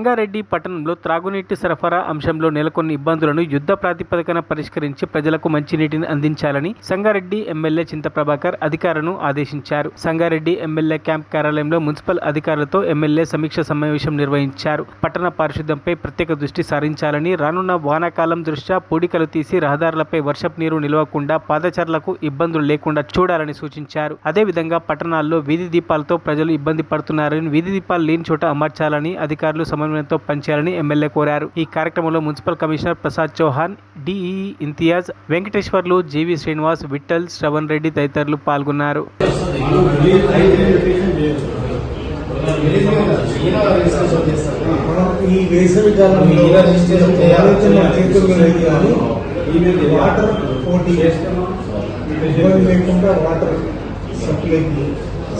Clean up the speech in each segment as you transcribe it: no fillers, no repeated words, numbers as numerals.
సంగారెడ్డి పట్టణంలో త్రాగునీటి సరఫరా అంశంలో నెలకొన్న ఇబ్బందులను యుద్ధ ప్రాతిపదికన పరిష్కరించి ప్రజలకు మంచినీటిని అందించాలని సంగారెడ్డి ఎమ్మెల్యే చింత ప్రభాకర్ అధికారులను ఆదేశించారు. సంగారెడ్డి ఎమ్మెల్యే క్యాంప్ కార్యాలయంలో మున్సిపల్ అధికారులతో ఎమ్మెల్యే సమీక్ష సమావేశం నిర్వహించారు. పట్టణ పారిశుద్ధ్యంపై ప్రత్యేక దృష్టి సారించాలని, రానున్న వానాకాలం దృష్ట్యా పూడికలు తీసి రహదారులపై వర్షపు నీరు నిలవకుండా పాదచారులకు ఇబ్బందులు లేకుండా చూడాలని సూచించారు. అదేవిధంగా పట్టణాల్లో వీధి దీపాలతో ప్రజలు ఇబ్బంది పడుతున్నారని, వీధి దీపాలు లేని చోట అమర్చాలని, అధికారులు సమన్వయంతో పనిచేయాలని ఎమ్మెల్యే కోరారు. ఈ కార్యక్రమంలో municipal commissioner Prasad Chauhan, DE Imtiaz, Venkateswarlu, GV Srinivas, Vithal, Shravan Reddy తదితరులు పాల్గొన్నారు.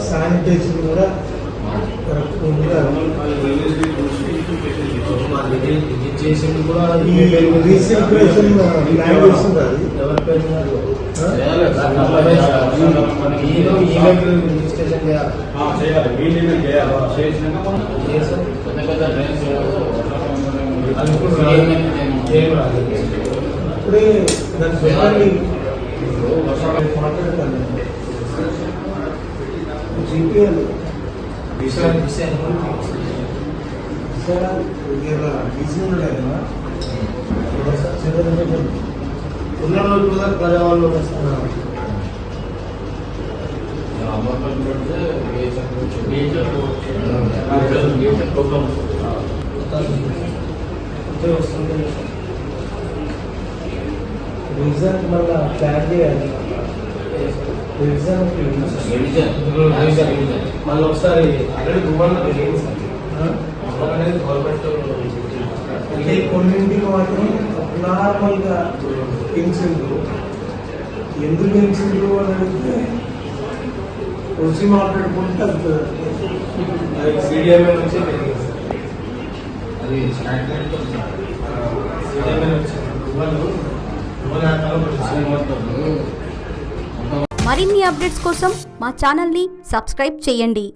శానిటేషన్ కూడా ఇప్పుడే మాట్లాడతాను. జీపీఎల్ ప్రజావాళ్ళు రీజన్ మళ్ళీ ప్లాన్ చేయాలి. మళ్ళీ ఒకసారి అంటే కొన్నింటికి మాత్రం నార్మల్గా పెంచిండ్రు. ఎందుకు పెంచిండ్రు అని అడిగితే వచ్చి మాట్లాడుకుంటే అది సిడిఎంఏ నుంచి అది మరిన్ని అప్డేట్స్ కోసం మా ఛానల్ని సబ్స్క్రైబ్ చేయండి.